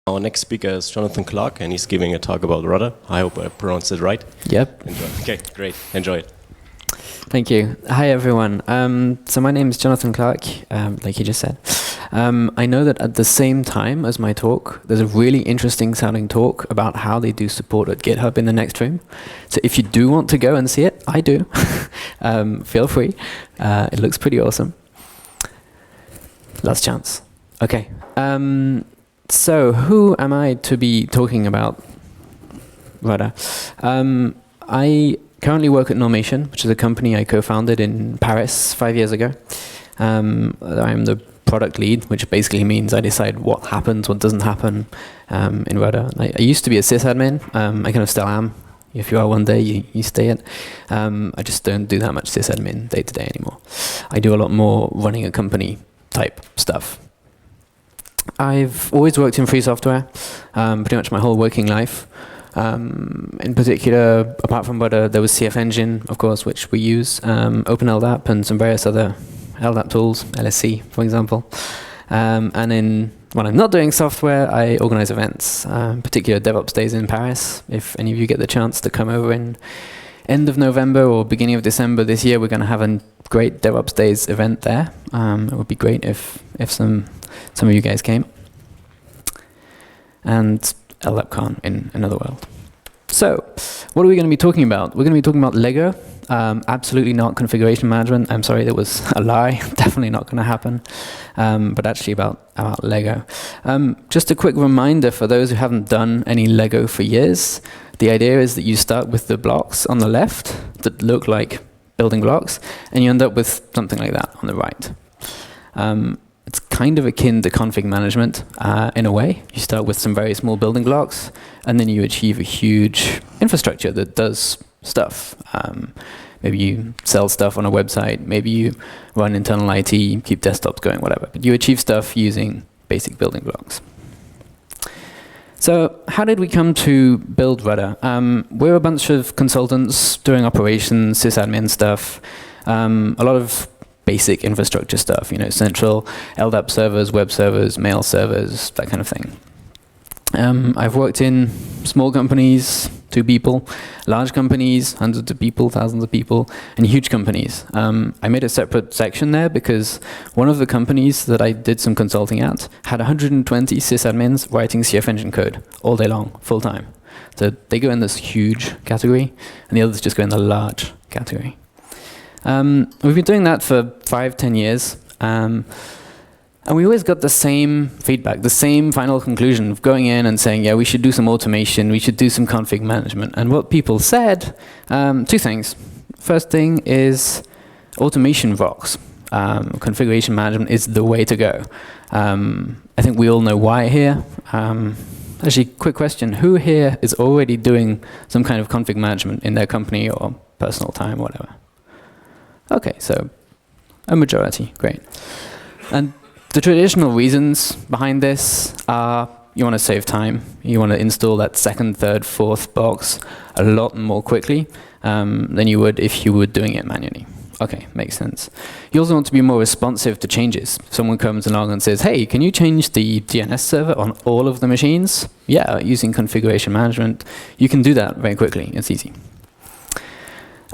Our next speaker is Jonathan Clarke, and he's giving a talk about Rudder. I hope I pronounced it right. Yep. Enjoy. Okay, great. Enjoy it. Thank you. Hi, everyone. So my name is Jonathan Clarke, like you just said. I know that at the same time as my talk, there's a really interesting sounding talk about how they do support at GitHub in the next room. So if you do want to go and see it, I do. Feel free. It looks pretty awesome. Last chance. Okay. So who am I to be talking about Rudder? I currently work at Normation, which is a company I co-founded in Paris 5 years ago. I'm the product lead, which basically means I decide what happens, what doesn't happen in Rudder. I used to be a sysadmin. I kind of still am. If you are one day, you stay it. I just don't do that much sysadmin day to day anymore. I do a lot more running a company type stuff. I've always worked in free software, pretty much my whole working life. In particular, apart from Rudder, there was CF Engine, of course, which we use, OpenLDAP, and some various other LDAP tools, LSC, for example. And when I'm not doing software, I organize events, particular DevOps days in Paris. If any of you get the chance to come over in end of November or beginning of December this year, we're going to have a great DevOps days event there. It would be great if some of you guys came. And LDAPCon in another world. So, what are we going to be talking about? We're going to be talking about Lego. Absolutely not configuration management. I'm sorry, that was a lie. Definitely not going to happen. But actually about Lego. Just a quick reminder for those who haven't done any Lego for years. The idea is that you start with the blocks on the left that look like building blocks, and you end up with something like that on the right. It's kind of akin to config management in a way. You start with some very small building blocks, and then you achieve a huge infrastructure that does stuff. Maybe you sell stuff on a website, maybe you run internal IT, keep desktops going, whatever. But you achieve stuff using basic building blocks. So how did we come to build Rudder? We're a bunch of consultants doing operations, sysadmin stuff, a lot of basic infrastructure stuff, central LDAP servers, web servers, mail servers, that kind of thing. I've worked in small companies, 2 people, large companies, hundreds of people, thousands of people, and huge companies. I made a separate section there because one of the companies that I did some consulting at had 120 sysadmins writing CF Engine code all day long, full time. So they go in this huge category, and the others just go in the large category. We've been doing that for 5-10 years, and we always got the same feedback, the same final conclusion of going in and saying, yeah, we should do some automation, we should do some config management. And what people said, 2 things. First thing is automation rocks. Configuration management is the way to go. I think we all know why here. Actually, quick question. Who here is already doing some kind of config management in their company or personal time, whatever? Okay, so a majority, great. And the traditional reasons behind this are you want to save time. You want to install that 2nd, 3rd, 4th box a lot more quickly than you would if you were doing it manually. Okay, makes sense. You also want to be more responsive to changes. If someone comes along and says, hey, can you change the DNS server on all of the machines? Yeah, using configuration management, you can do that very quickly. It's easy.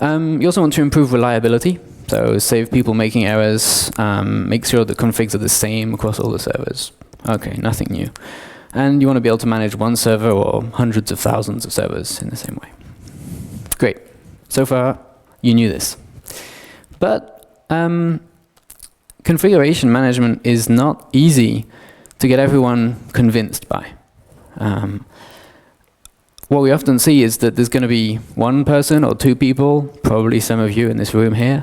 You also want to improve reliability. So save people making errors, make sure the configs are the same across all the servers. Okay, nothing new. And you want to be able to manage one server or hundreds of thousands of servers in the same way. Great. So far, you knew this. But configuration management is not easy to get everyone convinced by. What we often see is that there's going to be 1 person or 2 people, probably some of you in this room here,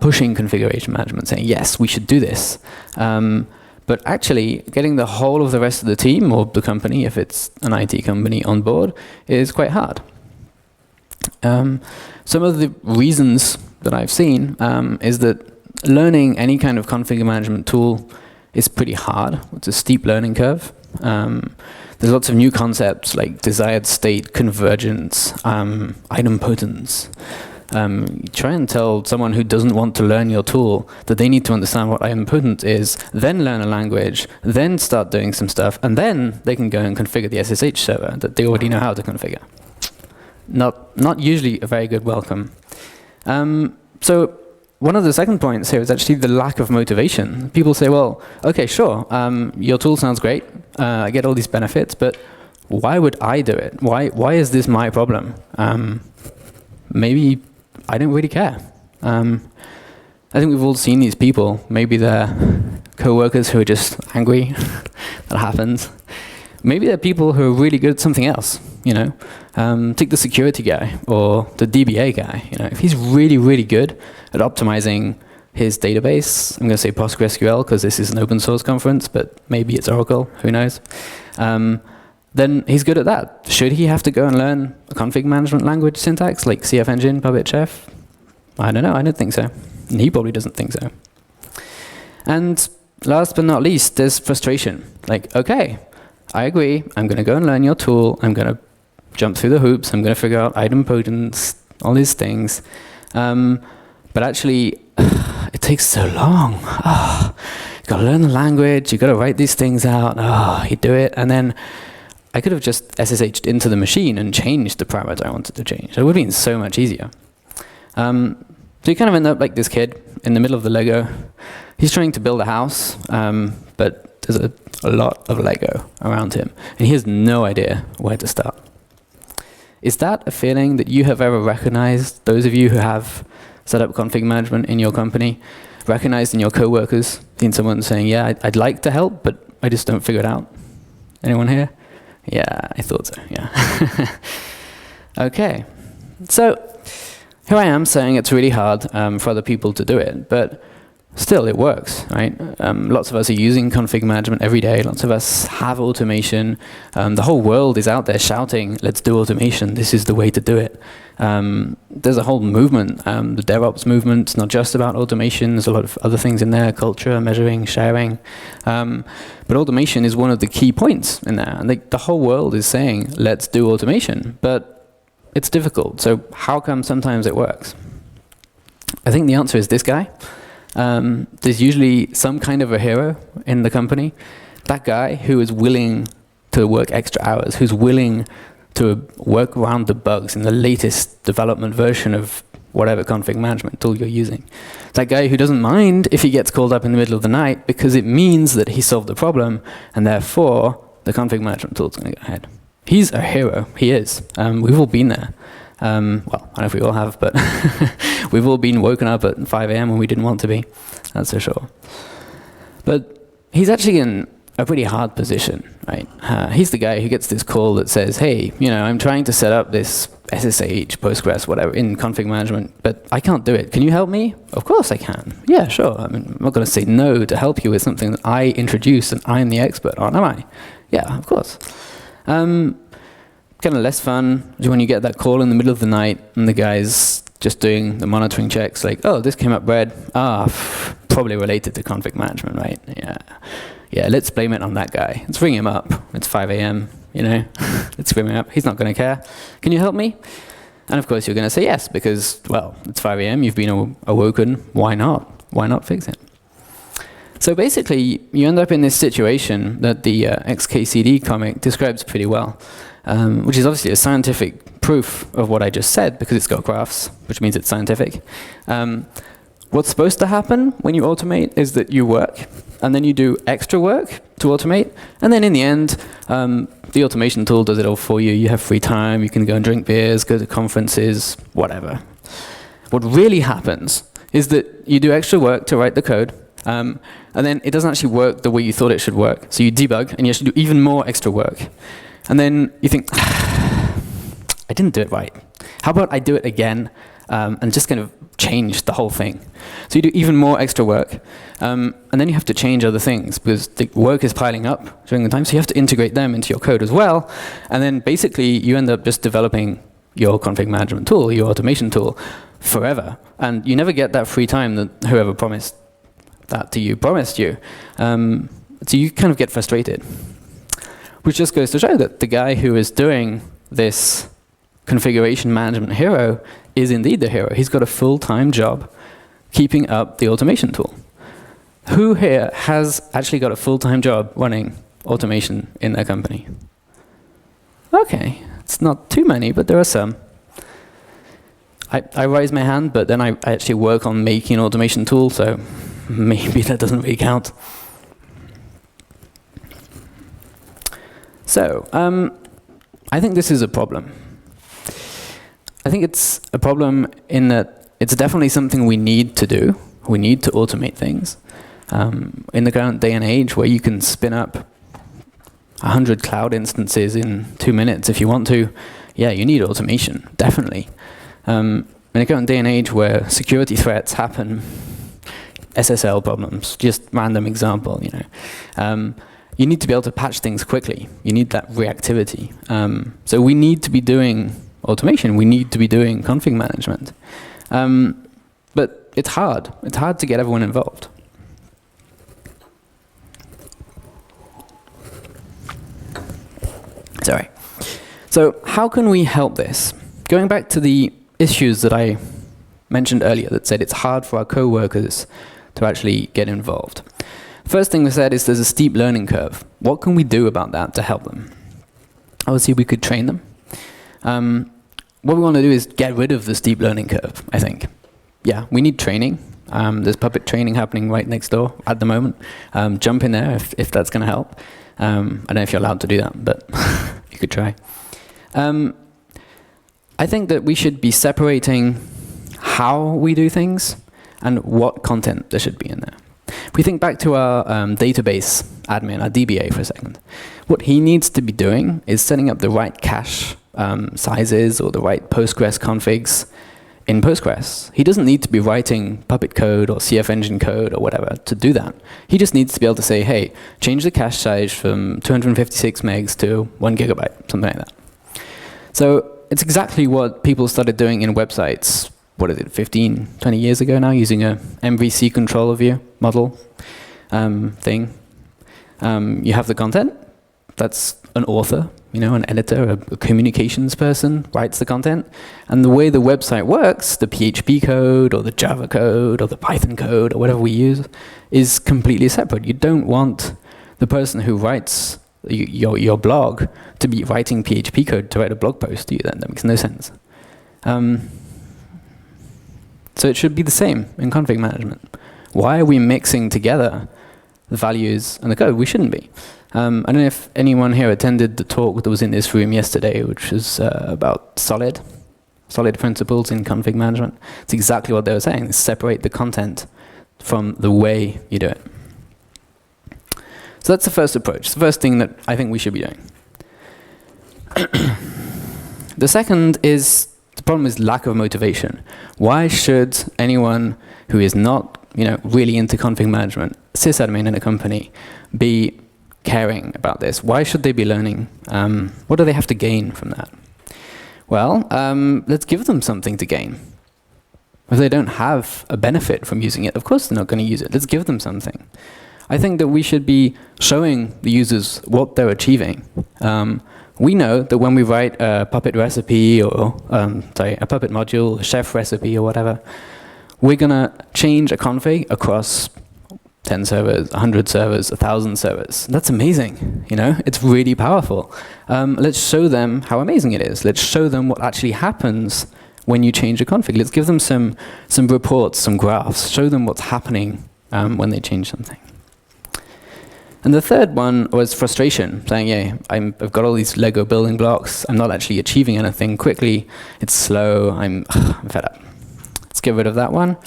pushing configuration management, saying, yes, we should do this. But actually, getting the whole of the rest of the team, or the company, if it's an IT company, on board is quite hard. Some of the reasons that I've seen is that learning any kind of config management tool is pretty hard. It's a steep learning curve. There's lots of new concepts like desired state, convergence, idempotence, Try and tell someone who doesn't want to learn your tool that they need to understand what idempotent is, then learn a language, then start doing some stuff, and then they can go and configure the SSH server that they already know how to configure. Not usually a very good welcome. So one of the second points here is actually the lack of motivation. People say, well, okay, sure, your tool sounds great, I get all these benefits, but why would I do it? Why is this my problem? Maybe I don't really care. I think we've all seen these people. Maybe they're co-workers who are just angry. That happens. Maybe they're people who are really good at something else. Take the security guy or the DBA guy. If he's really, really good at optimizing his database, I'm going to say PostgreSQL because this is an open source conference, but maybe it's Oracle. Who knows? Then he's good at that. Should he have to go and learn a config management language syntax like CF Engine, PubHF? I don't know. I don't think so. And he probably doesn't think so. And last but not least, there's frustration. Like, okay, I agree. I'm going to go and learn your tool. I'm going to jump through the hoops. I'm going to figure out idempotence, all these things. But actually, it takes so long. You've got to learn the language. You've got to write these things out. You do it. And then I could have just SSH'd into the machine and changed the parameter I wanted to change. It would have been so much easier. So you kind of end up like this kid in the middle of the Lego. He's trying to build a house, but there's a lot of Lego around him, and he has no idea where to start. Is that a feeling that you have ever recognized, those of you who have set up config management in your company, recognized in your coworkers, seen someone saying, yeah, I'd like to help, but I just don't figure it out? Anyone here? Yeah, I thought so, yeah. Okay, so here I am saying it's really hard for other people to do it, but still it works, right? Lots of us are using config management every day. Lots of us have automation. The whole world is out there shouting, let's do automation. This is the way to do it. There's a whole movement, the DevOps movement. It's not just about automation. There's a lot of other things in there, culture, measuring, sharing. But automation is one of the key points in there. And the whole world is saying, let's do automation. But it's difficult. So how come sometimes it works? I think the answer is this guy. There's usually some kind of a hero in the company. That guy who is willing to work extra hours, who's willing to work around the bugs in the latest development version of whatever config management tool you're using. That guy who doesn't mind if he gets called up in the middle of the night because it means that he solved the problem, and therefore the config management tool is going to go ahead. He's a hero. He is. We've all been there. Well, I don't know if we all have, but we've all been woken up at 5 a.m. when we didn't want to be. That's for sure. But he's actually in a pretty hard position, right? He's the guy who gets this call that says, hey, I'm trying to set up this SSH, Postgres, whatever, in config management, but I can't do it. Can you help me? Of course I can. Yeah, sure. I'm not going to say no to help you with something that I introduced and I'm the expert on, am I? Yeah, of course. Kind of less fun when you get that call in the middle of the night and the guy's just doing the monitoring checks like, oh, this came up red. Probably related to config management, right? Yeah, let's blame it on that guy. Let's ring him up. It's 5 a.m., Let's ring him up. He's not going to care. Can you help me? And of course you're going to say yes because, well, it's 5 a.m., you've been awoken. Why not? Why not fix it? So basically, you end up in this situation that the XKCD comic describes pretty well. Which is obviously a scientific proof of what I just said because it's got graphs, which means it's scientific. What's supposed to happen when you automate is that you work, and then you do extra work to automate, and then in the end, the automation tool does it all for you. You have free time, you can go and drink beers, go to conferences, whatever. What really happens is that you do extra work to write the code, and then it doesn't actually work the way you thought it should work. So you debug, and you actually do even more extra work. And then you think, I didn't do it right. How about I do it again and just kind of change the whole thing? So you do even more extra work. And then you have to change other things because the work is piling up during the time. So you have to integrate them into your code as well. And then basically you end up just developing your config management tool, your automation tool, forever. And you never get that free time that whoever promised that to you promised you. So you kind of get frustrated. Which just goes to show that the guy who is doing this configuration management hero is indeed the hero. He's got a full-time job keeping up the automation tool. Who here has actually got a full-time job running automation in their company? Okay, it's not too many, but there are some. I raise my hand, but then I actually work on making an automation tool, so maybe that doesn't really count. So, I think this is a problem. I think it's a problem in that it's definitely something we need to do. We need to automate things. In the current day and age where you can spin up 100 cloud instances in 2 minutes if you want to, yeah, you need automation, definitely. In the current day and age where security threats happen, SSL problems, just random example, you know. You need to be able to patch things quickly. You need that reactivity. So we need to be doing automation. We need to be doing config management. But it's hard. It's hard to get everyone involved. Sorry. So how can we help this? Going back to the issues that I mentioned earlier that said it's hard for our co-workers to actually get involved. First thing we said is there's a steep learning curve. What can we do about that to help them? Obviously, we could train them. What we want to do is get rid of the steep learning curve, I think. Yeah, we need training. There's Puppet training happening right next door at the moment. Jump in there if that's going to help. I don't know if you're allowed to do that, but you could try. I think that we should be separating how we do things and what content there should be in there. If we think back to our database admin, our DBA for a second, what he needs to be doing is setting up the right cache sizes or the right Postgres configs in Postgres. He doesn't need to be writing Puppet code or CF engine code or whatever to do that. He just needs to be able to say, hey, change the cache size from 256 megs to 1 gigabyte, something like that. So it's exactly what people started doing in websites, what is it, 15, 20 years ago now, using a MVC controller view model thing. You have the content. That's an author, you know, an editor, a communications person writes the content. And the way the website works, the PHP code or the Java code or the Python code or whatever we use, is completely separate. You don't want the person who writes your blog to be writing PHP code to write a blog post to you. That makes no sense. So it should be the same in config management. Why are we mixing together the values and the code? We shouldn't be. I don't know if anyone here attended the talk that was in this room yesterday, which was about solid principles in config management. It's exactly what they were saying. Separate the content from the way you do it. So that's the first approach, the first thing that I think we should be doing. The second is, the problem is lack of motivation. Why should anyone who is not, you know, really into config management, sysadmin in a company, be caring about this? Why should they be learning? What do they have to gain from that? Well, let's give them something to gain. If they don't have a benefit from using it, of course they're not going to use it. Let's give them something. I think that we should be showing the users what they're achieving. We know that when we write a Puppet recipe or, a Puppet module, a chef recipe or whatever, we're going to change a config across 10 servers, 100 servers, 1,000 servers. That's amazing, you know? It's really powerful. Let's show them how amazing it is. Let's show them what actually happens when you change a config. Let's give them some reports, some graphs. Show them what's happening when they change something. And the third one was frustration, saying, yeah, I've got all these Lego building blocks. I'm not actually achieving anything quickly. It's slow. I'm fed up. Let's get rid of that one.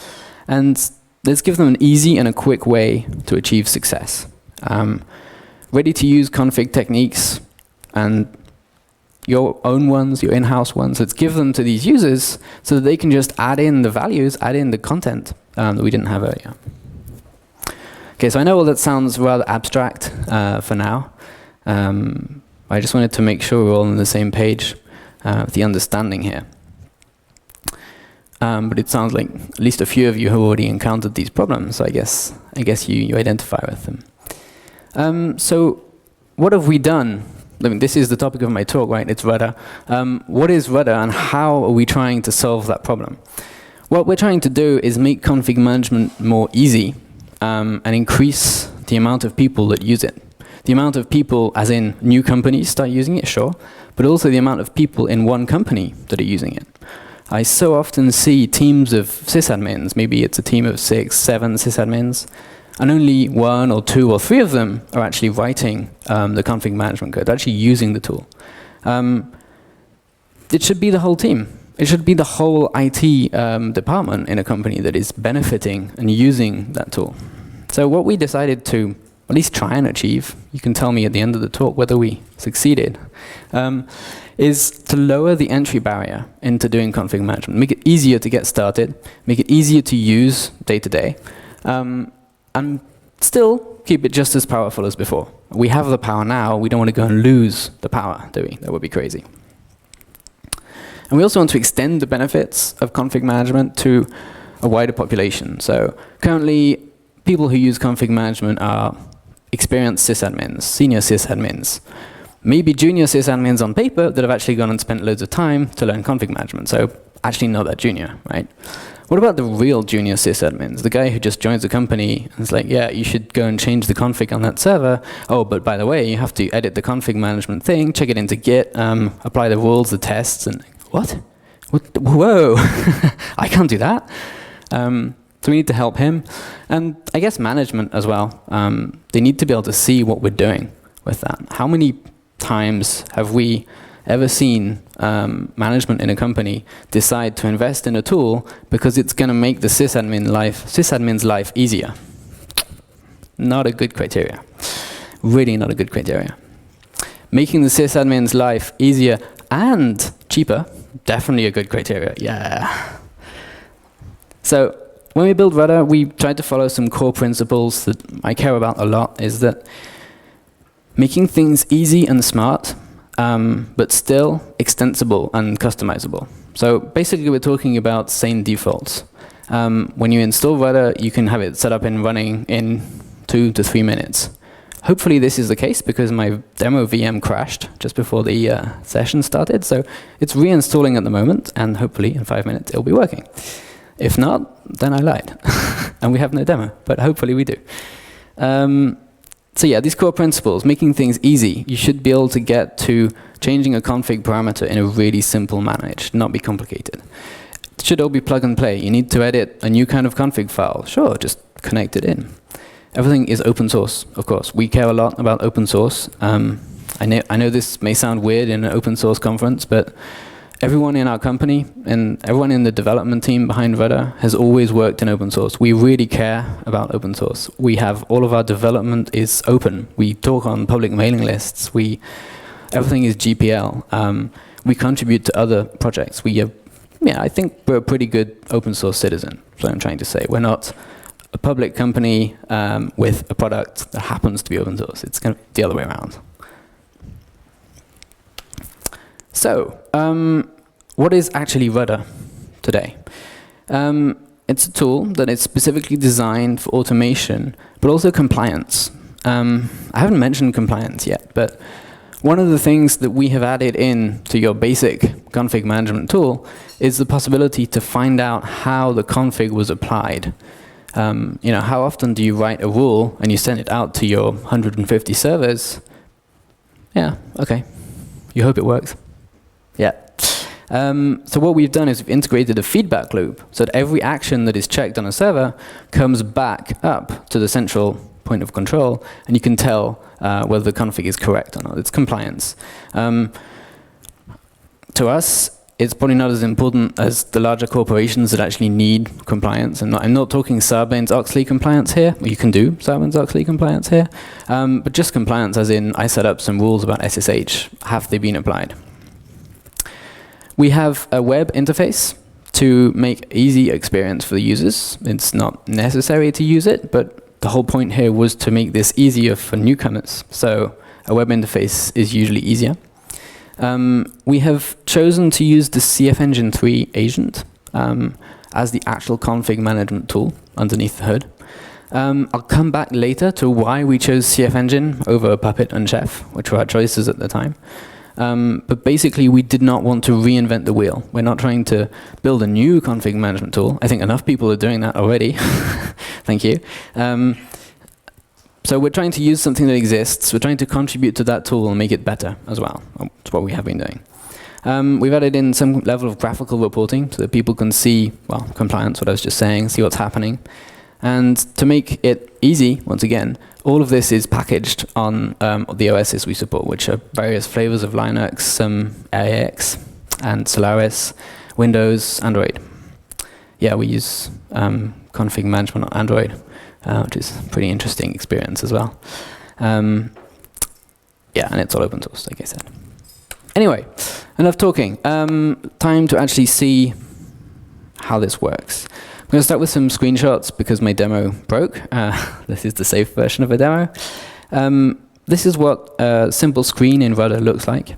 And let's give them an easy and a quick way to achieve success. Ready-to-use config techniques and your own ones, your in-house ones. Let's give them to these users so that they can just add in the values, add in the content that we didn't have earlier. Okay, so I know all that sounds rather abstract for now. I just wanted to make sure we're all on the same page with the understanding here. But it sounds like at least a few of you have already encountered these problems, so I guess you identify with them. So what have we done I mean, this is the topic of my talk, right? It's Rudder. What is Rudder, and how are we trying to solve that problem? What we're trying to do is make config management more easy and increase the amount of people that use it. The amount of people, as in new companies start using it, sure, but also the amount of people in one company that are using it. I so often see teams of sysadmins, maybe it's a team of 6, 7 sysadmins, and only 1 or 2 or 3 of them are actually writing the config management code, actually using the tool. It should be the whole team. It should be the whole IT department in a company that is benefiting and using that tool. So what we decided to at least try and achieve, you can tell me at the end of the talk whether we succeeded, is to lower the entry barrier into doing config management, make it easier to get started, make it easier to use day to day, and still keep it just as powerful as before. We have the power now, we don't want to go and lose the power, do we? That would be crazy. And we also want to extend the benefits of config management to a wider population. So currently, people who use config management are experienced sysadmins, senior sysadmins, maybe junior sysadmins on paper that have actually gone and spent loads of time to learn config management, so actually not that junior, right? What about the real junior sysadmins, the guy who just joins the company and is like, yeah, you should go and change the config on that server. Oh, but by the way, you have to edit the config management thing, check it into Git, apply the rules, the tests, and what? Whoa, I can't do that. So we need to help him. And I guess management as well. They need to be able to see what we're doing with that. How many times have we ever seen management in a company decide to invest in a tool because it's going to make the sysadmin's life easier? Not a good criteria. Really not a good criteria. Making the sysadmin's life easier and cheaper, definitely a good criteria, yeah. So when we build Rudder, we tried to follow some core principles that I care about a lot, is that making things easy and smart, but still extensible and customizable. So basically we're talking about sane defaults. When you install Rudder, you can have it set up and running in 2 to 3 minutes. Hopefully this is the case because my demo VM crashed just before the session started, so it's reinstalling at the moment, and hopefully in 5 minutes it'll be working. If not, then I lied, and we have no demo, but hopefully we do. So yeah, these core principles, making things easy. You should be able to get to changing a config parameter in a really simple manner. It should not be complicated. It should all be plug and play. You need to edit a new kind of config file. Sure, just connect it in. Everything is open source, of course. We care a lot about open source. I know this may sound weird in an open source conference, but everyone in our company and everyone in the development team behind Rudder has always worked in open source. We really care about open source. We have all of our development is open. We talk on public mailing lists. Everything is GPL. We contribute to other projects. I think we're a pretty good open source citizen. That's what I'm trying to say. We're not a public company with a product that happens to be open source. It's kind of the other way around. So, what is actually Rudder today? It's a tool that is specifically designed for automation, but also compliance. I haven't mentioned compliance yet, but one of the things that we have added in to your basic config management tool is the possibility to find out how the config was applied. How often do you write a rule and you send it out to your 150 servers? Yeah, okay. You hope it works. Yeah. So what we've done is we've integrated a feedback loop so that every action that is checked on a server comes back up to the central point of control, and you can tell whether the config is correct or not. It's compliance. To us, it's probably not as important as the larger corporations that actually need compliance. I'm not talking Sarbanes-Oxley compliance here. Well, you can do Sarbanes-Oxley compliance here. But just compliance as in I set up some rules about SSH. Have they been applied? We have a web interface to make easy experience for the users. It's not necessary to use it, but the whole point here was to make this easier for newcomers. So a web interface is usually easier. We have chosen to use the CF Engine 3 agent as the actual config management tool underneath the hood. I'll come back later to why we chose CF Engine over Puppet and Chef, which were our choices at the time. But basically, we did not want to reinvent the wheel. We're not trying to build a new config management tool. I think enough people are doing that already. Thank you. So we're trying to use something that exists. We're trying to contribute to that tool and make it better as well. That's what we have been doing. We've added in some level of graphical reporting so that people can see, well, compliance, what I was just saying, see what's happening. And to make it easy, once again, all of this is packaged on the OSs we support, which are various flavors of Linux, some AIX, and Solaris, Windows, Android. Yeah, we use config management on Android, which is a pretty interesting experience as well. Yeah, and it's all open source, like I said. Anyway, enough talking. Time to actually see how this works. I'm going to start with some screenshots because my demo broke. This is the safe version of a demo. This is what a simple screen in Rudder looks like.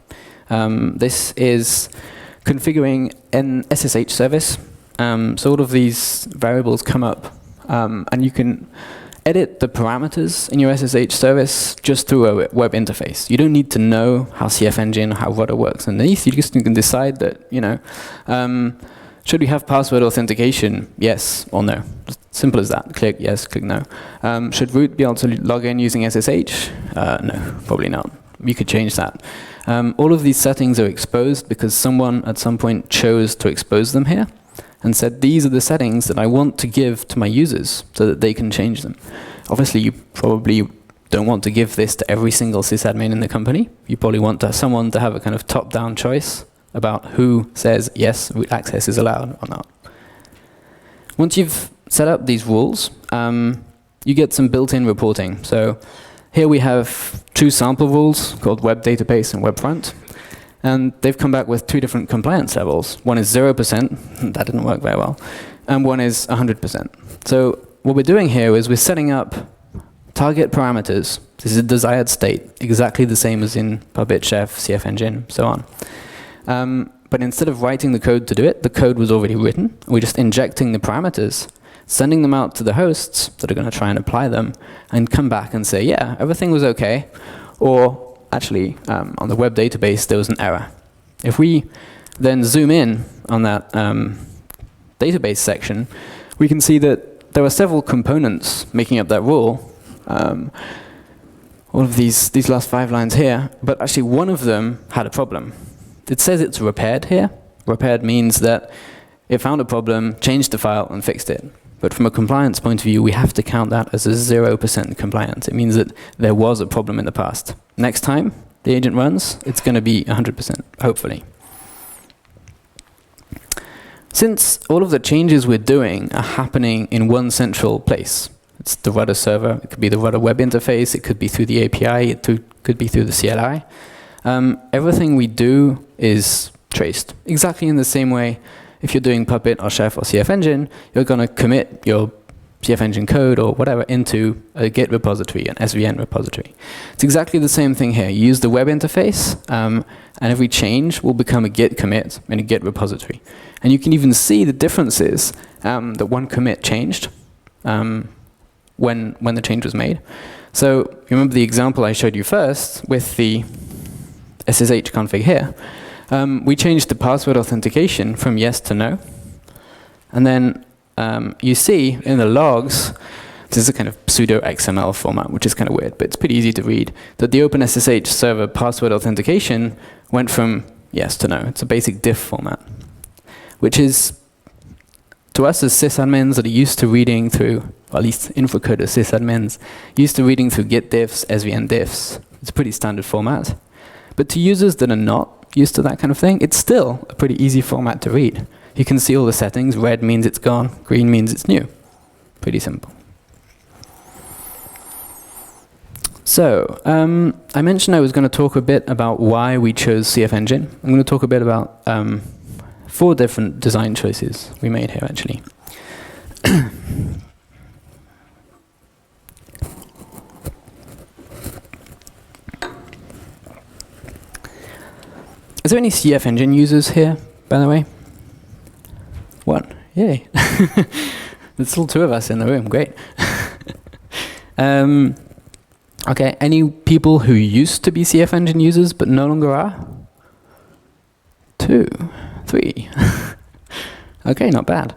This is configuring an SSH service. So all of these variables come up, and you can edit the parameters in your SSH service just through a web interface. You don't need to know how CF Engine or how Rudder works underneath. You just can decide that, you know, should we have password authentication? Yes or no. Simple as that. Click yes, click no. Should root be able to log in using SSH? No, probably not. You could change that. All of these settings are exposed because someone at some point chose to expose them here and said, these are the settings that I want to give to my users so that they can change them. Obviously, you probably don't want to give this to every single sysadmin in the company. You probably want someone to have a kind of top-down choice about who says, yes, root access is allowed or not. Once you've set up these rules, you get some built-in reporting. So here we have two sample rules called web database and web front. And they've come back with two different compliance levels. One is 0%, that didn't work very well, and one is 100%. So what we're doing here is we're setting up target parameters. This is a desired state, exactly the same as in Puppet, Chef, CF Engine, so on. But instead of writing the code to do it, the code was already written. We're just injecting the parameters, sending them out to the hosts that are going to try and apply them, and come back and say, yeah, everything was okay, or actually, on the web database, there was an error. If we then zoom in on that database section, we can see that there are several components making up that rule. All of these last 5 lines here, but actually one of them had a problem. It says it's repaired here. Repaired means that it found a problem, changed the file, and fixed it. But from a compliance point of view, we have to count that as a 0% compliance. It means that there was a problem in the past. Next time the agent runs, it's going to be 100%, hopefully. Since all of the changes we're doing are happening in one central place, it's the Rudder server, it could be the Rudder web interface, it could be through the API, it could be through the CLI. Everything we do is traced, exactly in the same way. If you're doing Puppet or Chef or CF Engine, you're going to commit your CF Engine code or whatever into a Git repository, an SVN repository. It's exactly the same thing here. You use the web interface, and every change will become a Git commit in a Git repository. And you can even see the differences that one commit changed when the change was made. So remember the example I showed you first with the SSH config here. We changed the password authentication from yes to no. And then you see in the logs, this is a kind of pseudo XML format, which is kind of weird, but it's pretty easy to read, that the OpenSSH server password authentication went from yes to no. It's a basic diff format, which is, to us as sysadmins that are used to reading through, or at least infracoder sysadmins, used to reading through git diffs, SVN diffs, it's a pretty standard format. But to users that are not used to that kind of thing, it's still a pretty easy format to read. You can see all the settings. Red means it's gone. Green means it's new. Pretty simple. So I mentioned I was going to talk a bit about why we chose CF Engine. I'm going to talk a bit about 4 different design choices we made here, actually. Is there any CF Engine users here, by the way? 1. Yay. There's still 2 of us in the room. Great. Okay, any people who used to be CF Engine users but no longer are? 2, 3. Okay, not bad.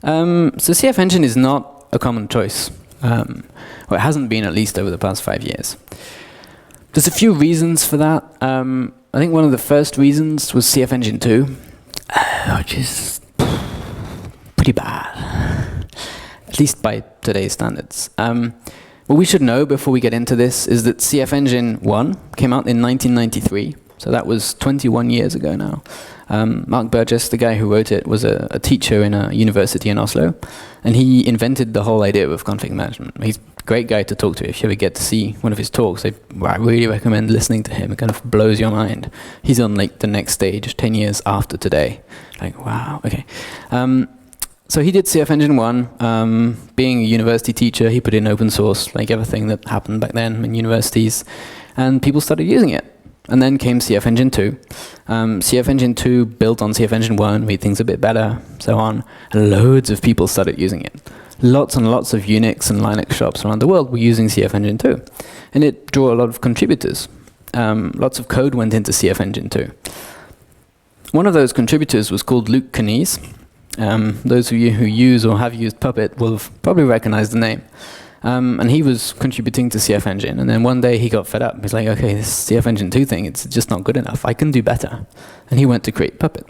So CF Engine is not a common choice. Well, it hasn't been, at least over the past 5 years. There's a few reasons for that. I think one of the first reasons was CF Engine 2, which is pretty bad, at least by today's standards. What we should know before we get into this is that CF Engine 1 came out in 1993, so that was 21 years ago now. Mark Burgess, the guy who wrote it, was a teacher in a university in Oslo, and he invented the whole idea of config management. He's a great guy to talk to. If you ever get to see one of his talks, I really recommend listening to him. It kind of blows your mind. He's on like the next stage, 10 years after today. Like, wow, okay. So he did CF Engine 1. Being a university teacher, he put in open source, like everything that happened back then in universities, and people started using it. And then came CF Engine 2. CF Engine 2 built on CF Engine 1, made things a bit better, so on. And loads of people started using it. Lots and lots of Unix and Linux shops around the world were using CF Engine 2. And it drew a lot of contributors. Lots of code went into CF Engine 2. One of those contributors was called Luke Kanies. Those of you who use or have used Puppet will have probably recognized the name. And he was contributing to CF Engine, and then one day he got fed up. He's like, okay, this CF Engine 2 thing, it's just not good enough. I can do better. And he went to create Puppet.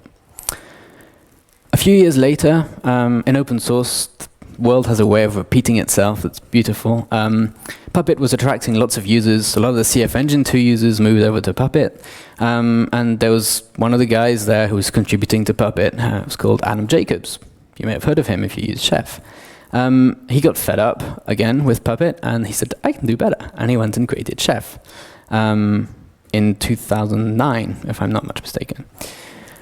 A few years later, in open source, the world has a way of repeating itself that's beautiful. Puppet was attracting lots of users. A lot of the CF Engine 2 users moved over to Puppet. And there was one of the guys there who was contributing to Puppet. It was called Adam Jacobs. You may have heard of him if you use Chef. He got fed up again with Puppet, and he said, I can do better. And he went and created Chef in 2009, if I'm not much mistaken.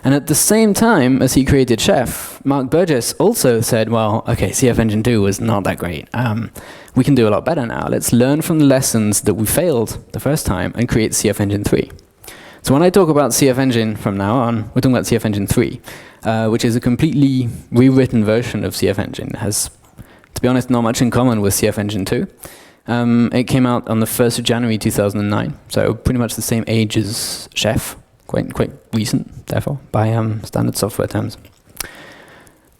And at the same time as he created Chef, Mark Burgess also said, well, okay, CF Engine 2 was not that great. We can do a lot better now. Let's learn from the lessons that we failed the first time and create CF Engine 3. So when I talk about CF Engine from now on, we're talking about CF Engine 3, which is a completely rewritten version of CF Engine. It has, to be honest, not much in common with CF Engine 2. It came out on the 1st of January 2009, so pretty much the same age as Chef, quite recent, therefore, by standard software terms.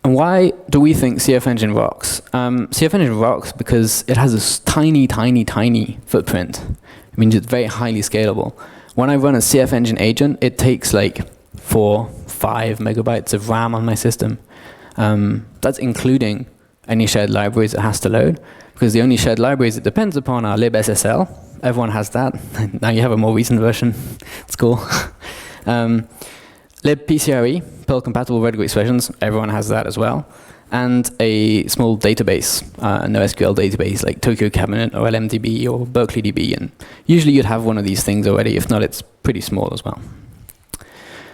And why do we think CF Engine rocks? CF Engine rocks because it has a tiny, tiny, tiny footprint. It means it's very highly scalable. When I run a CF Engine agent, it takes like 4-5 megabytes of RAM on my system. That's including any shared libraries it has to load, because the only shared libraries it depends upon are libSSL. Everyone has that. Now you have a more recent version. It's cool. libpcre, Perl-compatible Rudder expressions, everyone has that as well. And a small database, a NoSQL database like Tokyo Cabinet or LMDB or BerkeleyDB. And usually you'd have one of these things already. If not, it's pretty small as well.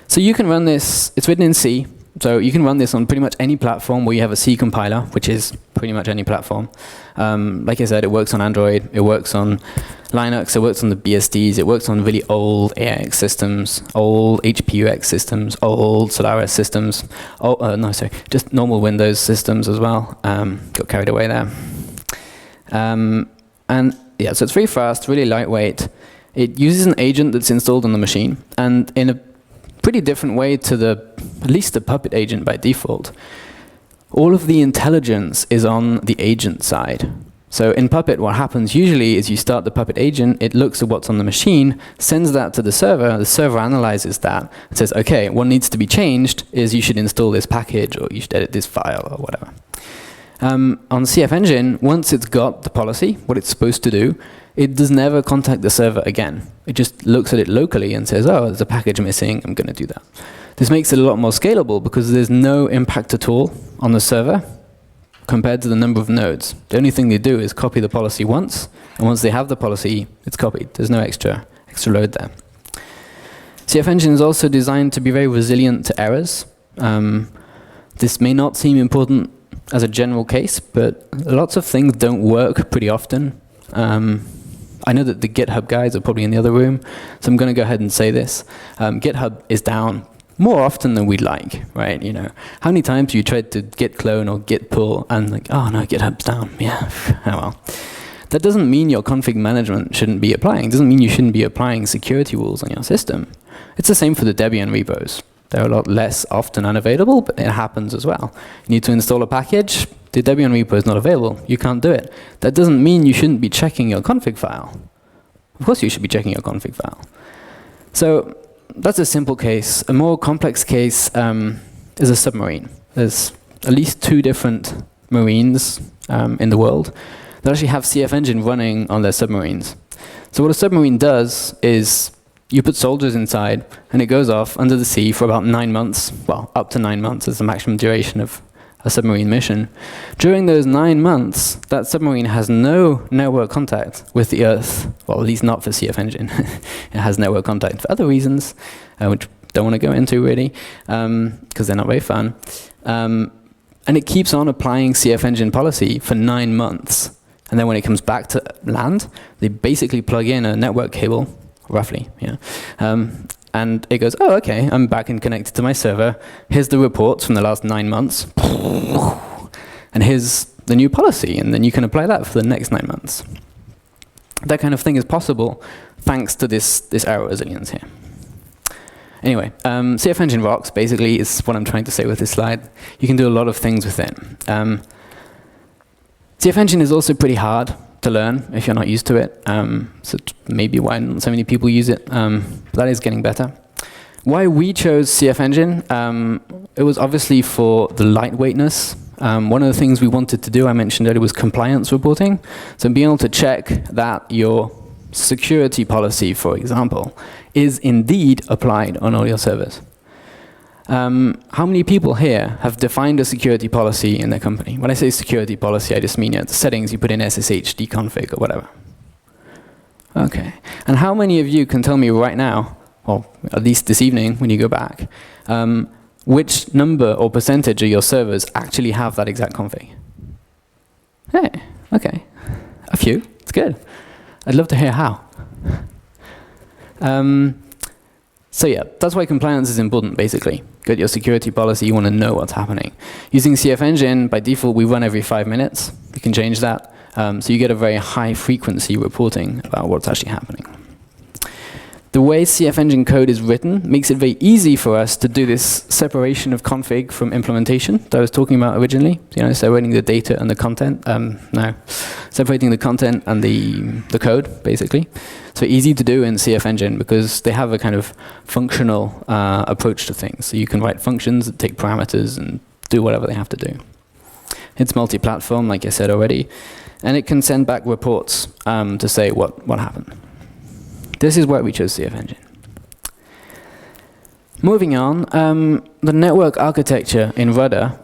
So you can run this, it's written in C, so you can run this on pretty much any platform where you have a C compiler, which is pretty much any platform. Like I said, it works on Android, it works on Linux, it works on the BSDs, it works on really old AX systems, old HPUX systems, old Solaris systems, just normal Windows systems as well. Got carried away there. And yeah, so it's very fast, really lightweight. It uses an agent that's installed on the machine, and in a pretty different way to at least the Puppet agent by default. All of the intelligence is on the agent side. So in Puppet, what happens usually is you start the Puppet agent, it looks at what's on the machine, sends that to the server analyzes that, and says, okay, what needs to be changed is you should install this package, or you should edit this file, or whatever. On CF Engine, once it's got the policy, what it's supposed to do, it does never contact the server again. It just looks at it locally and says, oh, there's a package missing, I'm going to do that. This makes it a lot more scalable because there's no impact at all on the server compared to the number of nodes. The only thing they do is copy the policy once, and once they have the policy, it's copied. There's no extra load there. CF Engine is also designed to be very resilient to errors. This may not seem important as a general case, but lots of things don't work pretty often. I know that the GitHub guys are probably in the other room, so I'm going to go ahead and say this. GitHub is down more often than we'd like, right? You know, how many times you tried to git clone or git pull and like, oh no, GitHub's down. Yeah, oh well. That doesn't mean your config management shouldn't be applying. It doesn't mean you shouldn't be applying security rules on your system. It's the same for the Debian repos. They're a lot less often unavailable, but it happens as well. You need to install a package, the Debian repo is not available. You can't do it. That doesn't mean you shouldn't be checking your config file. Of course you should be checking your config file. So that's a simple case. A more complex case is a submarine. There's at least 2 different marines in the world that actually have CF Engine running on their submarines. So what a submarine does is you put soldiers inside and it goes off under the sea for about 9 months. Well, up to 9 months is the maximum duration of a submarine mission. During those 9 months, that submarine has no network contact with the Earth. Well, at least not for CF Engine. It has network contact for other reasons, which don't want to go into really, because they're not very fun. And it keeps on applying CF Engine policy for 9 months. And then when it comes back to land, they basically plug in a network cable, roughly, yeah. And it goes, oh, okay, I'm back and connected to my server. Here's the reports from the last 9 months. And here's the new policy, and then you can apply that for the next 9 months. That kind of thing is possible thanks to this error resilience here. Anyway, CF Engine rocks, basically, is what I'm trying to say with this slide. You can do a lot of things with it. CF Engine is also pretty hard to learn if you're not used to it. So maybe why not so many people use it. That is getting better. Why we chose CF Engine, it was obviously for the lightweightness. One of the things we wanted to do, I mentioned earlier, was compliance reporting. So being able to check that your security policy, for example, is indeed applied on all your servers. How many people here have defined a security policy in their company? When I say security policy, I just mean the settings you put in SSH, deconfig, or whatever. Okay. And how many of you can tell me right now, or at least this evening when you go back, which number or percentage of your servers actually have that exact config? Hey, okay. A few. It's good. I'd love to hear how. So yeah, that's why compliance is important, basically. Get your security policy, you want to know what's happening. Using CF Engine, by default, we run every 5 minutes. You can change that. So you get a very high frequency reporting about what's actually happening. The way CF Engine code is written makes it very easy for us to do this separation of config from implementation that I was talking about originally. You know, separating the data and the content. Separating the content and the code, basically. So easy to do in CF Engine because they have a kind of functional approach to things. So you can write functions that take parameters and do whatever they have to do. It's multi-platform, like I said already. And it can send back reports to say what happened. This is why we chose CF Engine. Moving on, the network architecture in Rudder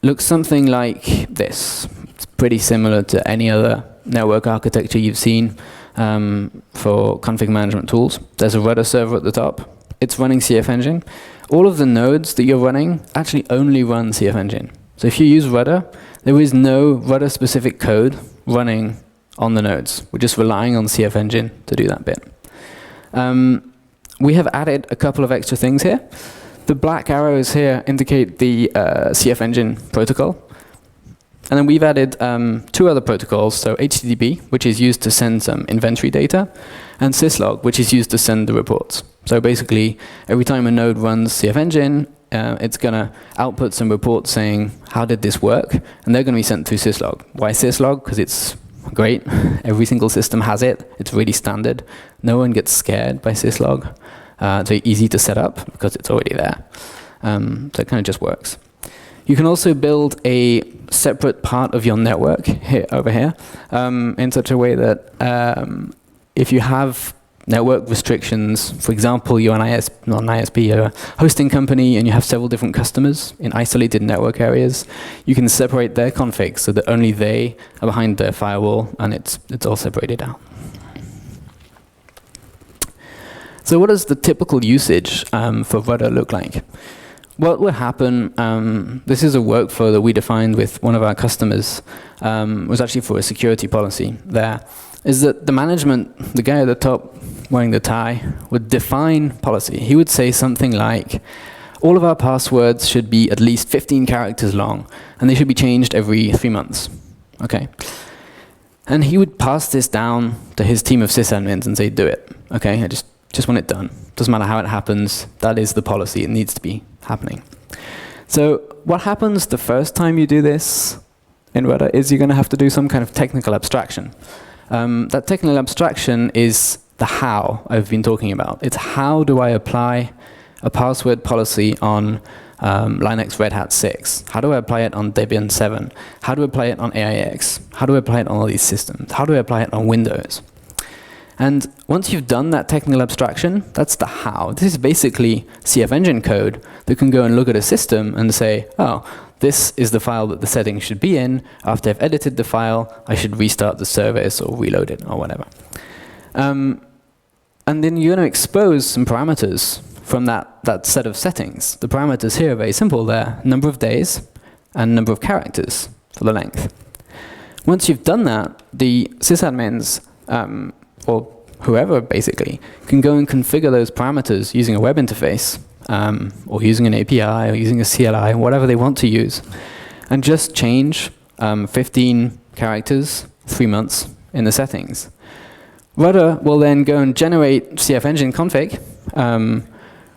looks something like this. It's pretty similar to any other network architecture you've seen for config management tools. There's a Rudder server at the top. It's running CF Engine. All of the nodes that you're running actually only run CF Engine. So if you use Rudder, there is no Rudder-specific code running on the nodes. We're just relying on CF Engine to do that bit. We have added a couple of extra things here. The black arrows here indicate the CF Engine protocol. And then we've added 2 other protocols, so HTTP, which is used to send some inventory data, and syslog, which is used to send the reports. So basically, every time a node runs CF Engine, it's going to output some reports saying, how did this work? And they're going to be sent through syslog. Why syslog? Because it's great. Every single system has it. It's really standard. No one gets scared by syslog. It's very easy to set up because it's already there. So it kind of just works. You can also build a separate part of your network over here in such a way that if you have network restrictions, for example, you're not an ISP, you're a hosting company and you have several different customers in isolated network areas, you can separate their configs so that only they are behind their firewall and it's all separated out. So what does the typical usage for Rudder look like? What will happen, this is a workflow that we defined with one of our customers, was actually for a security policy there, is that the management, the guy at the top wearing the tie, would define policy. He would say something like, all of our passwords should be at least 15 characters long, and they should be changed every 3 months. Okay. And he would pass this down to his team of sysadmins and say, do it. Okay, I just want it done. Doesn't matter how it happens. That is the policy. It needs to be happening. So what happens the first time you do this in Rudder is you're going to have to do some kind of technical abstraction. That technical abstraction is the how I've been talking about. It's how do I apply a password policy on Linux Red Hat 6? How do I apply it on Debian 7? How do I apply it on AIX? How do I apply it on all these systems? How do I apply it on Windows? And once you've done that technical abstraction, that's the how. This is basically CF Engine code that can go and look at a system and say, oh, this is the file that the settings should be in. After I've edited the file, I should restart the service or reload it or whatever. And then you're going to expose some parameters from that set of settings. The parameters here are very simple. They're number of days and number of characters for the length. Once you've done that, the sysadmins, or whoever basically, can go and configure those parameters using a web interface, or using an API, or using a CLI, whatever they want to use, and just change 15 characters 3 months in the settings. Rudder will then go and generate CF Engine config,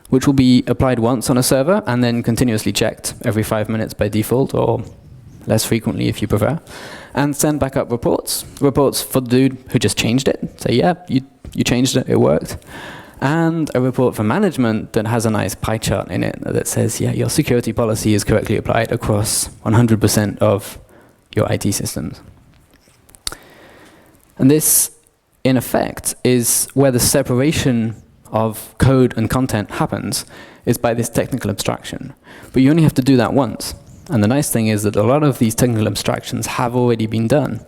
which will be applied once on a server and then continuously checked every 5 minutes by default, or less frequently if you prefer, and send back up reports. Reports for the dude who just changed it. Say, yeah, you changed it, it worked. And a report for management that has a nice pie chart in it that says, yeah, your security policy is correctly applied across 100% of your IT systems. And this, in effect, is where the separation of code and content happens, is by this technical abstraction. But you only have to do that once. And the nice thing is that a lot of these technical abstractions have already been done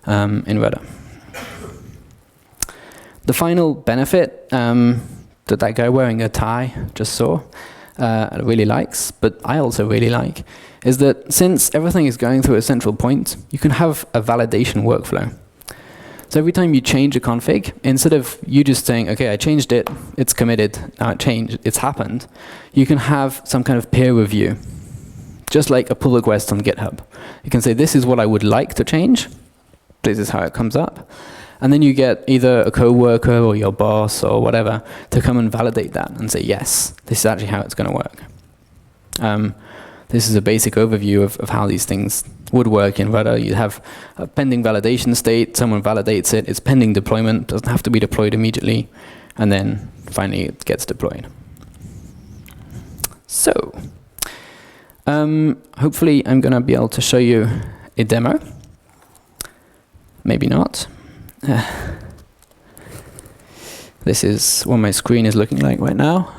in Rudder. The final benefit that guy wearing a tie just saw really likes, but I also really like, is that since everything is going through a central point, you can have a validation workflow. So every time you change a config, instead of you just saying, okay, I changed it, it's committed, now it changed, it's happened, you can have some kind of peer review. Just like a pull request on GitHub. You can say, this is what I would like to change. This is how it comes up. And then you get either a coworker or your boss or whatever to come and validate that and say, yes, this is actually how it's going to work. This is a basic overview of how these things would work in Rudder. You have a pending validation state, someone validates it, it's pending deployment, doesn't have to be deployed immediately, and then finally it gets deployed. So, hopefully I'm going to be able to show you a demo. Maybe not. This is what my screen is looking like right now.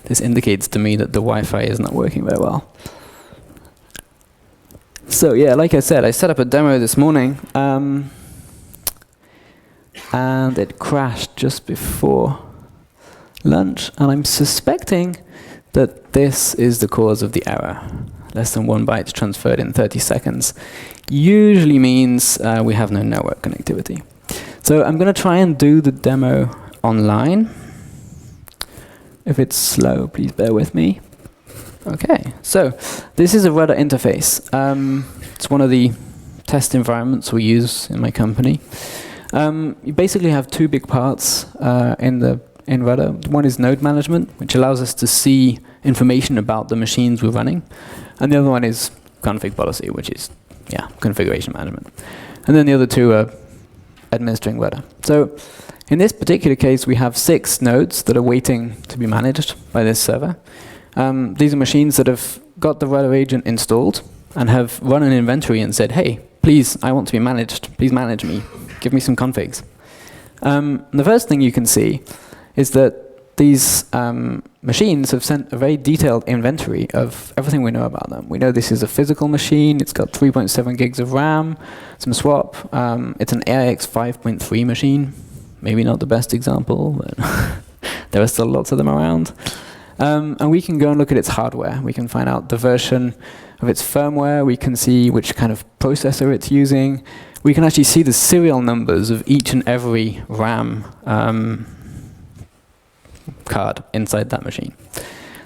This indicates to me that the Wi-Fi is not working very well. So yeah, like I said, I set up a demo this morning, and it crashed just before lunch, and I'm suspecting that this is the cause of the error. Less than 1 byte transferred in 30 seconds usually means we have no network connectivity. So I'm going to try and do the demo online. If it's slow, please bear with me. Okay, so this is a Rudder interface. It's one of the test environments we use in my company. You basically have 2 big parts in Rudder. One is node management, which allows us to see information about the machines we're running. And the other one is config policy, which is, yeah, configuration management. And then the other 2 are administering Rudder. So in this particular case, we have 6 nodes that are waiting to be managed by this server. These are machines that have got the Rudder agent installed and have run an inventory and said, hey, please, I want to be managed. Please manage me. Give me some configs. The first thing you can see is that these machines have sent a very detailed inventory of everything we know about them. We know this is a physical machine. It's got 3.7 gigs of RAM, some swap. It's an AIX 5.3 machine. Maybe not the best example, but there are still lots of them around. And we can go and look at its hardware. We can find out the version of its firmware. We can see which kind of processor it's using. We can actually see the serial numbers of each and every RAM card inside that machine.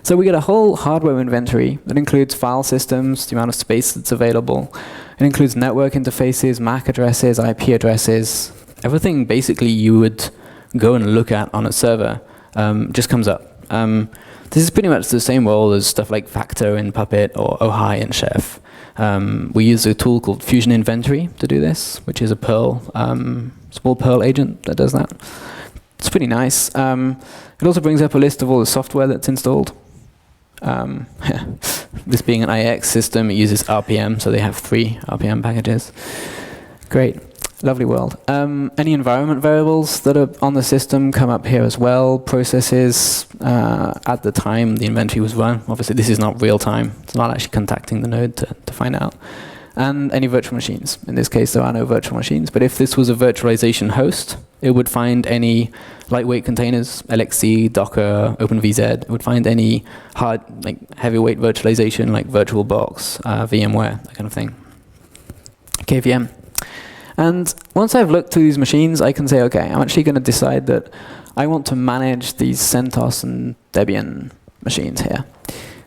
So we get a whole hardware inventory that includes file systems, the amount of space that's available. It includes network interfaces, MAC addresses, IP addresses. Everything basically you would go and look at on a server just comes up. This is pretty much the same role as stuff like Factor in Puppet or Ohio in Chef. We use a tool called Fusion Inventory to do this, which is a Perl, small Perl agent that does that. It's pretty nice. It also brings up a list of all the software that's installed. This being an IX system, it uses RPM, so they have 3 RPM packages. Great. Lovely world. Any environment variables that are on the system come up here as well. Processes at the time the inventory was run. Obviously, this is not real time. It's not actually contacting the node to find out. And any virtual machines. In this case, there are no virtual machines. But if this was a virtualization host, it would find any lightweight containers, LXC, Docker, OpenVZ. It would find any hard, like heavyweight virtualization, like VirtualBox, VMware, that kind of thing. KVM. And once I've looked through these machines, I can say, okay, I'm actually going to decide that I want to manage these CentOS and Debian machines here.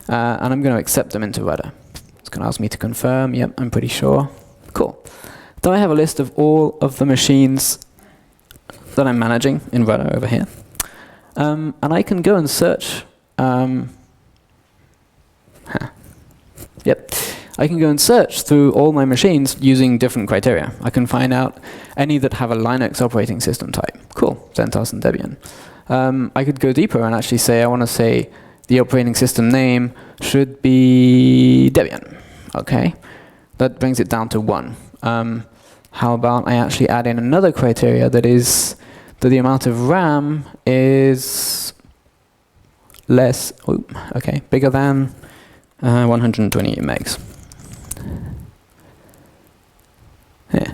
And I'm going to accept them into Rudder. It's going to ask me to confirm. Yep, I'm pretty sure. Cool. Then I have a list of all of the machines that I'm managing in Rudder over here. And I can go and search. Yep. I can go and search through all my machines using different criteria. I can find out any that have a Linux operating system type. Cool, CentOS and Debian. I could go deeper and actually say, I want to say the operating system name should be Debian. Okay, that brings it down to 1. How about I actually add in another criteria that is that the amount of RAM is less, bigger than 128 megs. Yeah.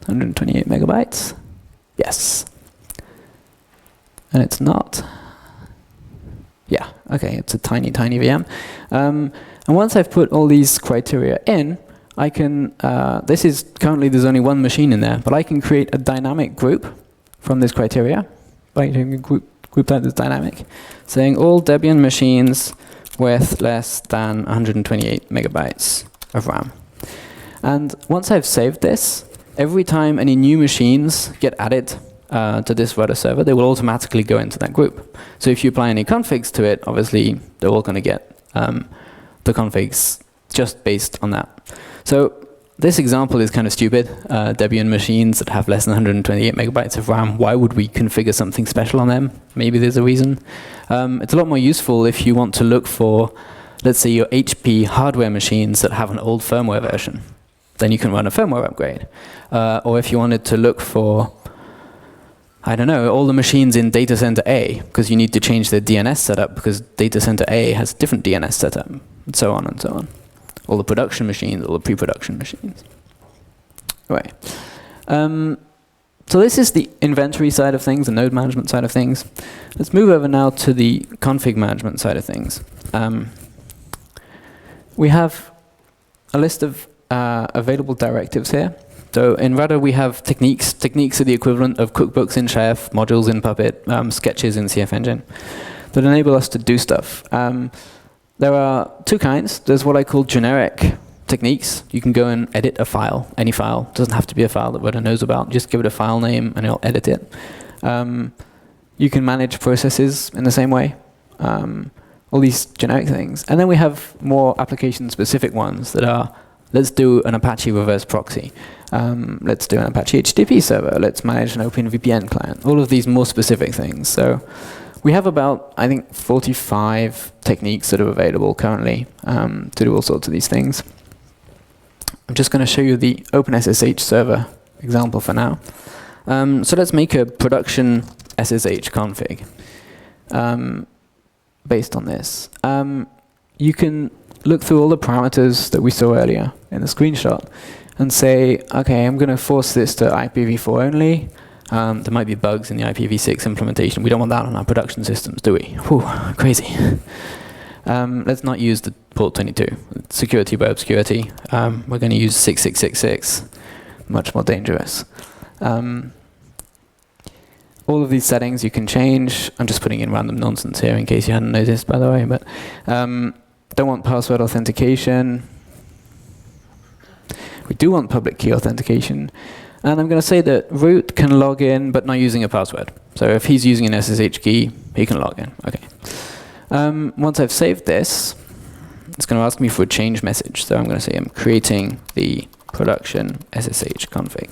128 megabytes. Yes. And it's not. Yeah, okay, it's a tiny, tiny VM. And once I've put all these criteria in, I can, this is currently there's only 1 machine in there, but I can create a dynamic group from this criteria. By group type that's dynamic, saying all Debian machines with less than 128 megabytes of RAM. And once I've saved this, every time any new machines get added to this Rudder server, they will automatically go into that group. So if you apply any configs to it, obviously they're all going to get the configs just based on that. So this example is kind of stupid. Debian machines that have less than 128 megabytes of RAM, why would we configure something special on them? Maybe there's a reason. It's a lot more useful if you want to look for, let's say, your HP hardware machines that have an old firmware version. Then you can run a firmware upgrade. Or if you wanted to look for, I don't know, all the machines in data center A, because you need to change the DNS setup because data center A has a different DNS setup, and so on and so on. All the production machines, all the pre-production machines. Right. So this is the inventory side of things, the node management side of things. Let's move over now to the config management side of things. We have a list of available directives here. So in Rudder we have techniques. Techniques are the equivalent of cookbooks in Chef, modules in Puppet, sketches in CF Engine that enable us to do stuff. There are 2 kinds. There's what I call generic techniques. You can go and edit a file, any file. It doesn't have to be a file that Rudder knows about. Just give it a file name and it'll edit it. You can manage processes in the same way. All these generic things. And then we have more application-specific ones that are, let's do an Apache reverse proxy. Let's do an Apache HTTP server. Let's manage an OpenVPN client. All of these more specific things. So we have about, I think, 45 techniques that are available currently to do all sorts of these things. I'm just going to show you the OpenSSH server example for now. So let's make a production SSH config based on this. You can look through all the parameters that we saw earlier in the screenshot and say, okay, I'm going to force this to IPv4 only. There might be bugs in the IPv6 implementation. We don't want that on our production systems, do we? Whew, crazy. Let's not use the port 22. Security by obscurity. We're going to use 6666. Much more dangerous. all of these settings you can change. I'm just putting in random nonsense here in case you hadn't noticed, by the way. But don't want password authentication. We do want public key authentication. And I'm going to say that root can log in, but not using a password. So if he's using an SSH key, he can log in. Okay. Once I've saved this, it's going to ask me for a change message. So I'm going to say I'm creating the production SSH config.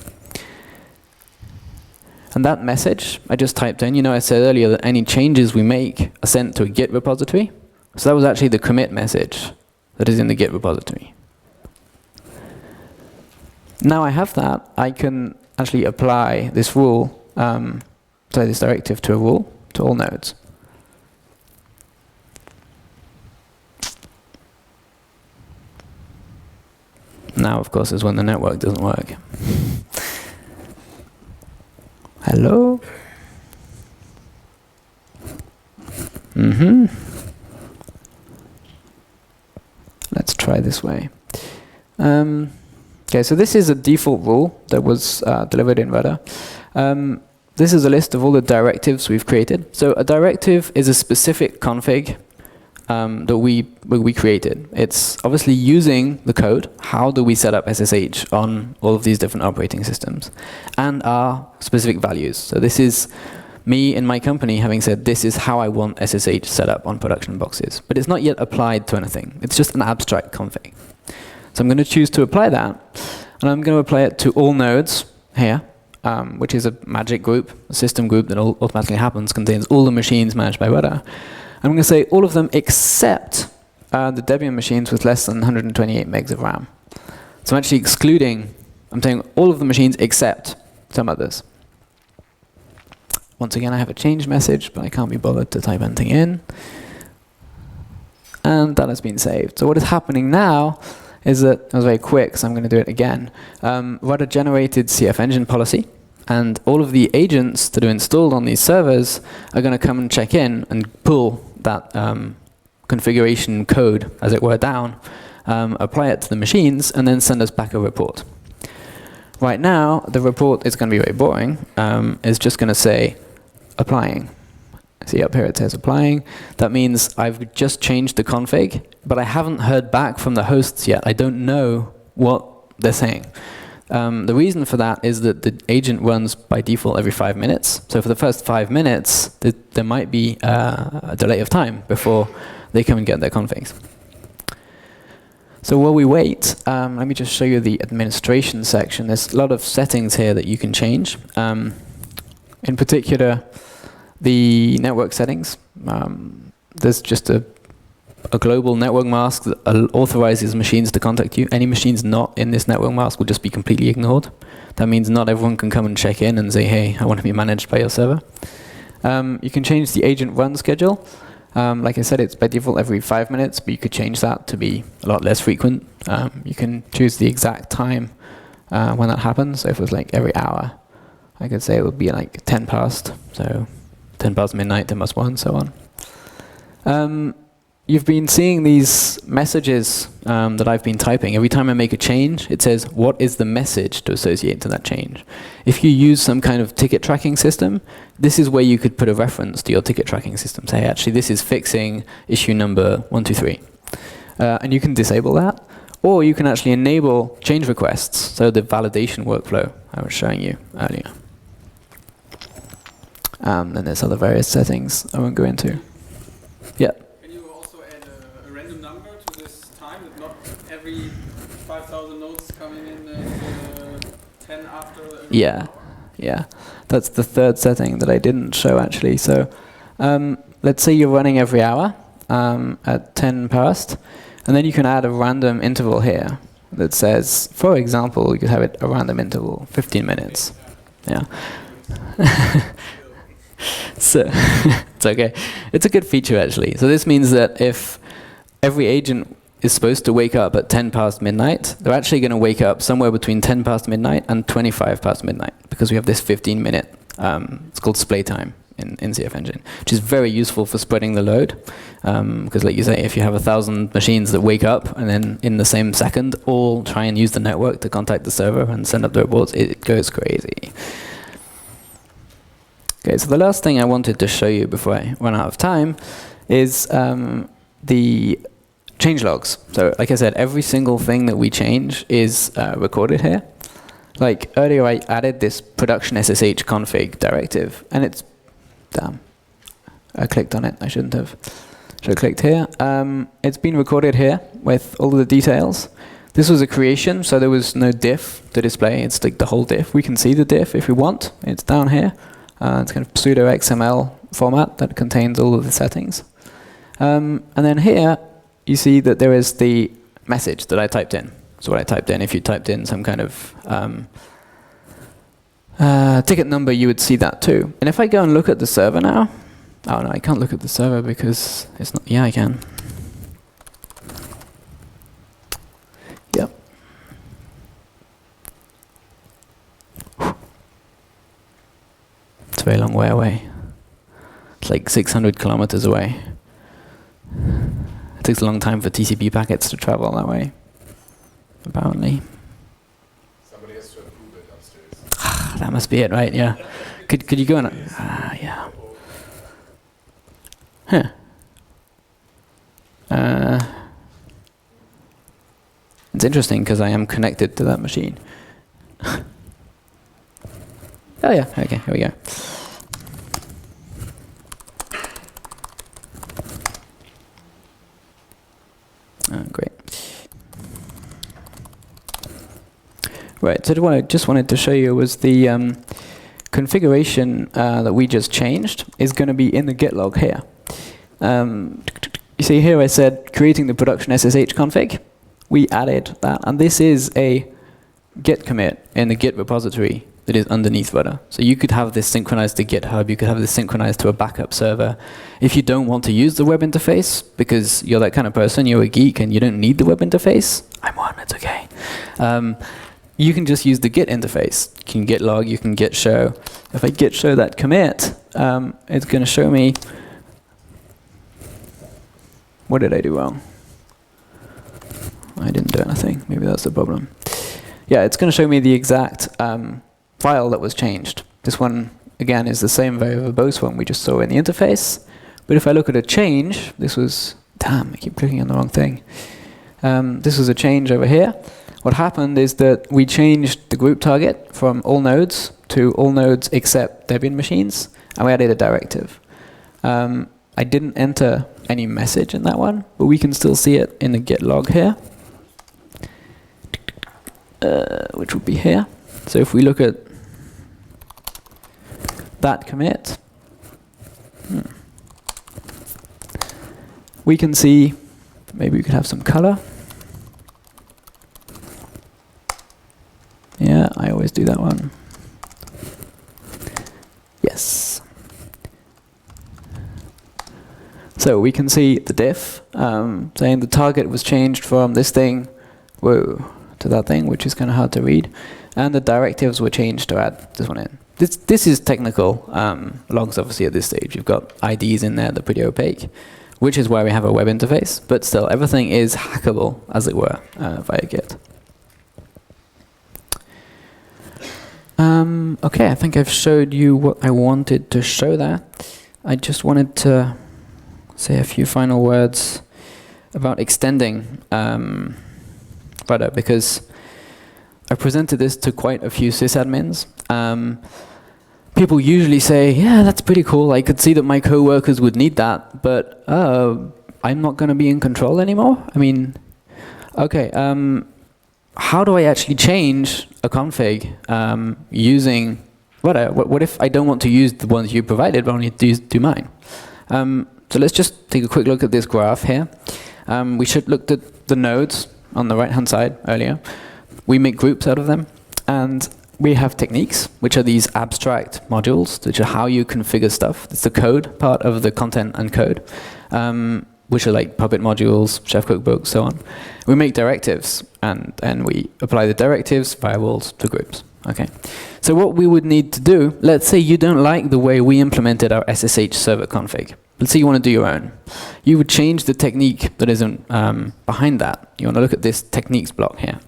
And that message I just typed in, I said earlier that any changes we make are sent to a Git repository. So that was actually the commit message that is in the Git repository. Now I have that, I can actually apply this rule, this directive to a rule, to all nodes. Now, of course, is when the network doesn't work. Hello? Let's try this way. Okay, so this is a default rule that was delivered in Rudder. This is a list of all the directives we've created. So a directive is a specific config that we created. It's obviously using the code. How do we set up SSH on all of these different operating systems? And our specific values. So this is me in my company having said, this is how I want SSH set up on production boxes. But it's not yet applied to anything. It's just an abstract config. So I'm going to choose to apply that, and I'm going to apply it to all nodes here, which is a magic group, a system group that automatically happens, contains all the machines managed by Rudder. I'm going to say all of them except the Debian machines with less than 128 megs of RAM. So I'm actually excluding, I'm saying all of the machines except some others. Once again, I have a change message, but I can't be bothered to type anything in. And that has been saved. So what is happening now is that, I was very quick, so I'm going to do it again. Rudder generated CF engine policy, and all of the agents that are installed on these servers are going to come and check in and pull that configuration code, as it were, down, apply it to the machines, and then send us back a report. Right now, the report is going to be very boring. It's just going to say, applying. See up here it says applying. That means I've just changed the config, but I haven't heard back from the hosts yet. I don't know what they're saying. The reason for that is that the agent runs by default every 5 minutes. So for the first 5 minutes, there might be a delay of time before they come and get their configs. So while we wait, let me just show you the administration section. There's a lot of settings here that you can change. In particular, the network settings. There's just a global network mask that authorizes machines to contact you. Any machines not in this network mask will just be completely ignored. That means not everyone can come and check in and say, hey, I want to be managed by your server. You can change the agent run schedule. Like I said, it's by default every 5 minutes, but you could change that to be a lot less frequent. You can choose the exact time when that happens. So if it was like every hour, I could say it would be like 10 past. So 10 past midnight, 10 past 1, so on. You've been seeing these messages that I've been typing. Every time I make a change, it says, what is the message to associate to that change? If you use some kind of ticket tracking system, this is where you could put a reference to your ticket tracking system. Say, actually, this is fixing issue number 123. And you can disable that. Or you can actually enable change requests, so the validation workflow I was showing you earlier. Then there's other various settings I won't go into. Yeah. Can you also add a random number to this time, that not every 5,000 nodes coming in 10 after? Yeah. That's the third setting that I didn't show actually. So let's say you're running every hour at 10 past, and then you can add a random interval here that says, for example, you could have it a random interval, 15 minutes. Yeah. So it's okay. It's a good feature actually. So this means that if every agent is supposed to wake up at 10 past midnight, they're actually going to wake up somewhere between 10 past midnight and 25 past midnight, because we have this 15-minute, it's called splay time in CF Engine, which is very useful for spreading the load. Because like you say, if you have 1,000 machines that wake up and then in the same second all try and use the network to contact the server and send up the reports, it goes crazy. Okay, so the last thing I wanted to show you before I run out of time is the change logs. So like I said, every single thing that we change is recorded here. Like earlier I added this production SSH config directive, and it's, damn, I clicked on it, I shouldn't have. Should have clicked here. It's been recorded here with all of the details. This was a creation, so there was no diff to display. It's like the whole diff. We can see the diff if we want. It's down here. It's kind of pseudo XML format that contains all of the settings. And then here, you see that there is the message that I typed in. So what I typed in, if you typed in some kind of ticket number, you would see that too. And if I go and look at the server now, oh no, I can't look at the server because it's not, yeah, I can. Yep. It's a very long way away. It's like 600 kilometers away. It takes a long time for TCP packets to travel that way, apparently. Somebody has to approve it upstairs. That must be it, right? Yeah. Could you go on? Yeah. Huh. It's interesting because I am connected to that machine. Oh yeah. Okay. Here we go. Great. Right, so what I just wanted to show you was the configuration that we just changed is going to be in the git log here. You see here I said creating the production SSH config. We added that, and this is a git commit in the git repository that is underneath Rudder. So you could have this synchronized to GitHub, you could have this synchronized to a backup server. If you don't want to use the web interface, because you're that kind of person, you're a geek and you don't need the web interface, I'm one, it's okay. You can just use the git interface. You can git log, you can git show. If I git show that commit, it's going to show me, what did I do wrong? I didn't do anything, maybe that's the problem. Yeah, it's going to show me the exact file that was changed. This one, again, is the same very verbose one we just saw in the interface. But if I look at a change, this was, damn, I keep clicking on the wrong thing. This was a change over here. What happened is that we changed the group target from all nodes to all nodes except Debian machines, and we added a directive. I didn't enter any message in that one, but we can still see it in the git log here, which would be here. So if we look at that commit, we can see, maybe we could have some color. Yeah, I always do that one. Yes. So we can see the diff saying the target was changed from this thing, whoa, to that thing, which is kind of hard to read. And the directives were changed to add this one in. This is technical logs, obviously, at this stage. You've got IDs in there that are pretty opaque, which is why we have a web interface. But still, everything is hackable, as it were, via Git. Okay, I think I've showed you what I wanted to show there. I just wanted to say a few final words about extending Rudder, because I presented this to quite a few sysadmins. People usually say, yeah, that's pretty cool. I could see that my coworkers would need that, but I'm not going to be in control anymore. I mean, okay, how do I actually change a config using Rudder? What if I don't want to use the ones you provided, but only do mine? So let's just take a quick look at this graph here. We should look at the nodes on the right-hand side earlier. We make groups out of them, and we have techniques, which are these abstract modules, which are how you configure stuff. It's the code part of the content and code, which are like Puppet modules, Chef Cookbook, so on. We make directives, and we apply the directives via walls to groups. Okay. So what we would need to do, let's say you don't like the way we implemented our SSH server config. Let's say you want to do your own. You would change the technique that isn't behind that. You want to look at this techniques block here.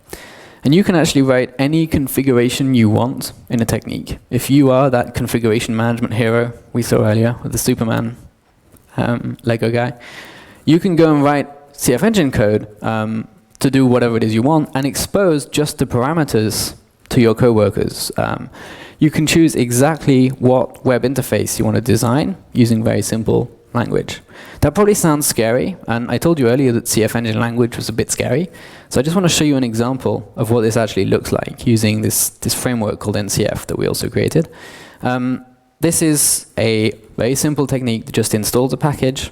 And you can actually write any configuration you want in a technique. If you are that configuration management hero we saw earlier with the Superman Lego guy, you can go and write CF Engine code to do whatever it is you want and expose just the parameters to your coworkers. You can choose exactly what web interface you want to design using very simple language. That probably sounds scary, and I told you earlier that CF Engine language was a bit scary. So I just want to show you an example of what this actually looks like using this framework called NCF that we also created. This is a very simple technique that just installs a package,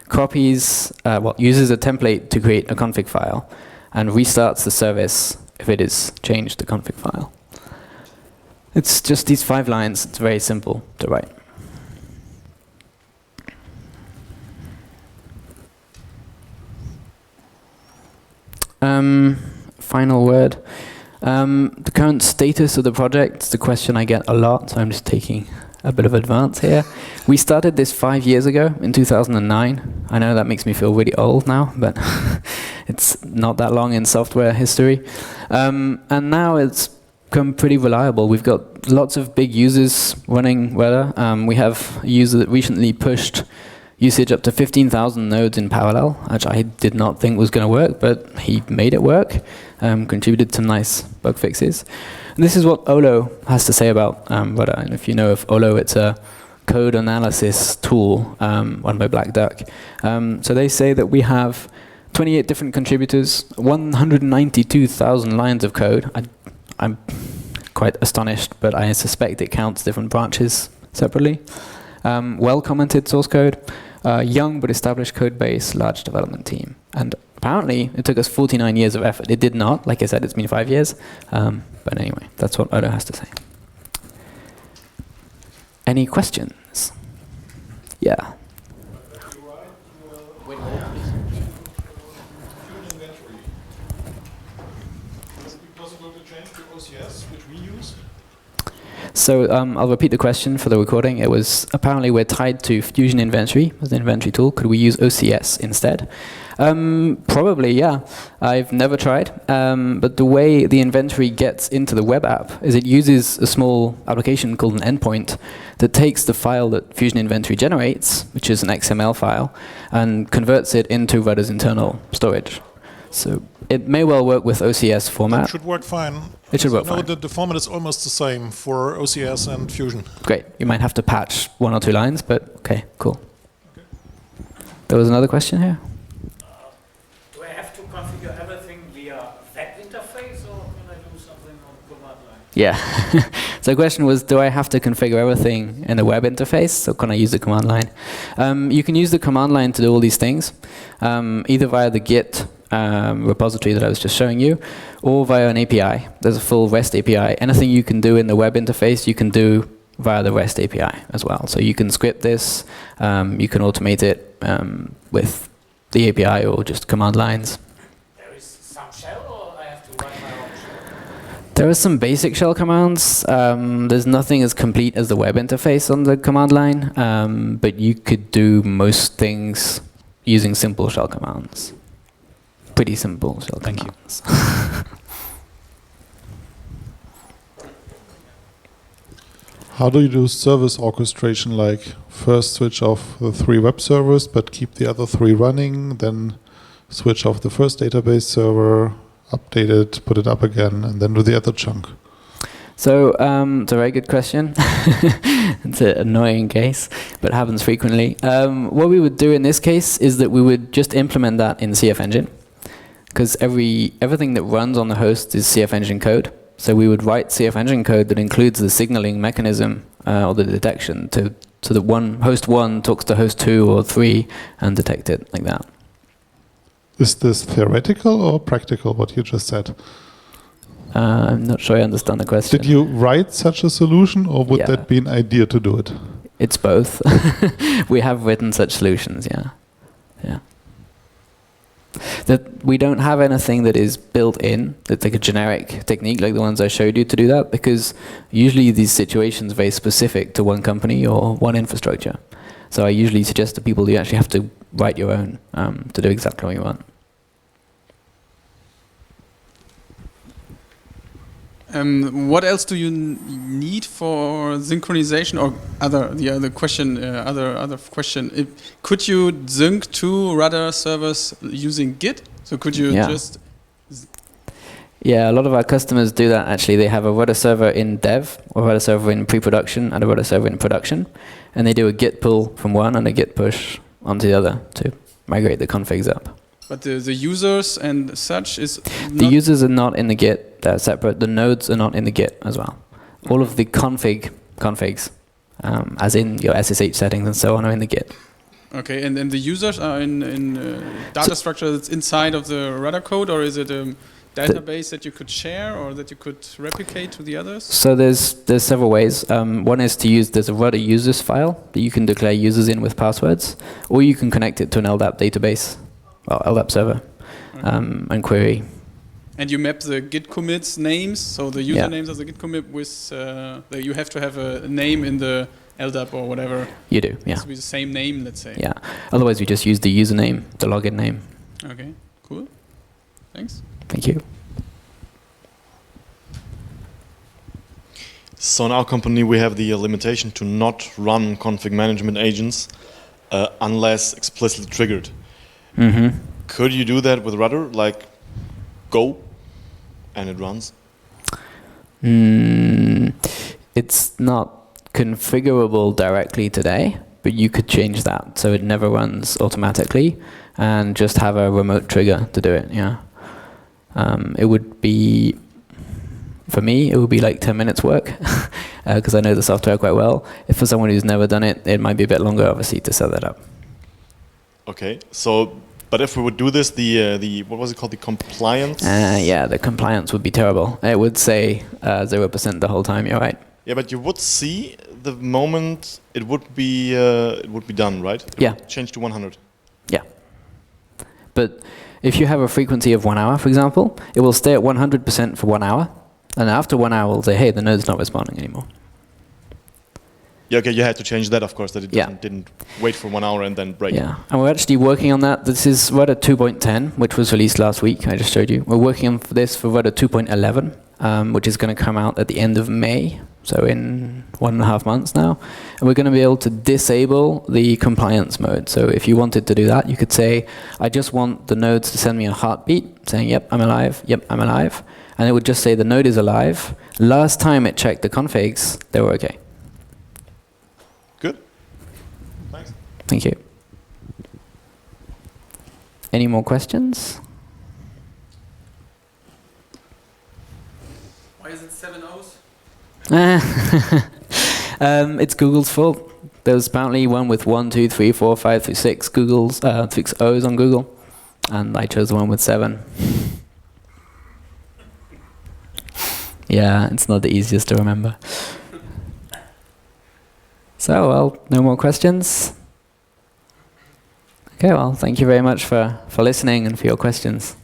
copies, uses a template to create a config file, and restarts the service if it has changed the config file. It's just these 5 lines. It's very simple to write. Final word. The current status of the project is the question I get a lot, so I'm just taking a bit of advance here. We started this 5 years ago in 2009. I know that makes me feel really old now, but it's not that long in software history. And now it's become pretty reliable. We've got lots of big users running Rudder. We have a user that recently pushed usage up to 15,000 nodes in parallel, which I did not think was going to work, but he made it work, contributed some nice bug fixes. And this is what Olo has to say about Rudder. And if you know of Olo, it's a code analysis tool run by Black Duck. So they say that we have 28 different contributors, 192,000 lines of code. I'm quite astonished, but I suspect it counts different branches separately. Well-commented source code, young but established code base, large development team. And apparently, it took us 49 years of effort. It did not. Like I said, it's been 5 years. But anyway, that's what Odo has to say. Any questions? Yeah. So I'll repeat the question for the recording. It was, apparently we're tied to Fusion Inventory as an inventory tool. Could we use OCS instead? Probably, yeah. I've never tried. But the way the inventory gets into the web app is it uses a small application called an endpoint that takes the file that Fusion Inventory generates, which is an XML file, and converts it into Rudder's internal storage. So it may well work with OCS format. It should work fine. It should work fine. The format is almost the same for OCS and Fusion. Great. You might have to patch 1 or 2 lines, but okay, cool. Okay. There was another question here. Do I have to configure everything via web interface, or can I do something on command line? Yeah. So the question was, do I have to configure everything in the web interface, or can I use the command line? You can use the command line to do all these things, either via the Git repository that I was just showing you, or via an API. There's a full REST API. Anything you can do in the web interface, you can do via the REST API as well. So you can script this, you can automate it with the API or just command lines. There is some shell, or I have to write my own shell? There are some basic shell commands. There's nothing as complete as the web interface on the command line, but you could do most things using simple shell commands. Pretty simple shell commands. How do you do service orchestration, like first switch off the 3 web servers but keep the other 3 running, then switch off the first database server, update it, put it up again, and then do the other chunk? So it's a very good question. It's an annoying case, but happens frequently. What we would do in this case is that we would just implement that in CF Engine, because everything that runs on the host is CF Engine code. So we would write CF Engine code that includes the signaling mechanism or the detection so that host 1 talks to host 2 or 3 and detect it like that. Is this theoretical or practical, what you just said? I'm not sure I understand the question. Did you write such a solution, or would Yeah. that be an idea to do it? It's both. We have written such solutions, yeah. Yeah. That we don't have anything that is built in, that's like a generic technique like the ones I showed you to do that, because usually these situations are very specific to one company or one infrastructure. So I usually suggest to people you actually have to write your own to do exactly what you want. What else do you need for synchronization or the other question? Other question. Could you sync two Rudder servers using Git? So could you just? Yeah, a lot of our customers do that actually. They have a Rudder server in dev, or a Rudder server in pre-production, and a Rudder server in production, and they do a Git pull from one and a Git push onto the other to migrate the configs up. But the users and such is the users are not in the Git; they're separate. The nodes are not in the Git as well. All of the configs, as in your SSH settings and so on, are in the Git. Okay, and then the users are in data structure that's inside of the Rudder code, or is it a database that you could share or that you could replicate to the others? So there's several ways. One is to use, there's a Rudder users file that you can declare users in with passwords, or you can connect it to an LDAP database, well, LDAP server, and query. And you map the Git commits names, so the usernames of the Git commit with, you have to have a name in the LDAP or whatever. You do, It has to be the same name, let's say. Yeah, otherwise we just use the username, the login name. Okay, cool. Thanks. Thank you. So in our company, we have the limitation to not run config management agents unless explicitly triggered. Mm-hmm. Could you do that with Rudder, like go and it runs? It's not configurable directly today, but you could change that so it never runs automatically and just have a remote trigger to do it, yeah. It would be, for me, it would be like 10 minutes work because I know the software quite well. If for someone who's never done it, it might be a bit longer, obviously, to set that up. Okay, so, but if we would do this, the what was it called, the compliance? Yeah, the compliance would be terrible. It would say 0% the whole time, you're right. Yeah, but you would see the moment it would be done, right? It would change to 100. Yeah. But if you have a frequency of 1 hour, for example, it will stay at 100% for 1 hour, and after 1 hour, it'll say, hey, the node's not responding anymore. Yeah, okay, you had to change that, of course, that it didn't wait for 1 hour and then break. Yeah, and we're actually working on that. This is Rudder 2.10, which was released last week, I just showed you. We're working on this for Rudder 2.11, which is going to come out at the end of May, so in 1.5 months now. And we're going to be able to disable the compliance mode. So if you wanted to do that, you could say, I just want the nodes to send me a heartbeat, saying, yep, I'm alive, yep, I'm alive. And it would just say the node is alive. Last time it checked the configs, they were okay. Good. Thanks. Thank you. Any more questions? Why is it 7 O's? It's Google's fault. There was apparently one with 1, 2, 3, 4, 5 through 6 6 O's on Google, and I chose the one with 7. Yeah, it's not the easiest to remember. So, well, no more questions? Okay, well, thank you very much for listening and for your questions.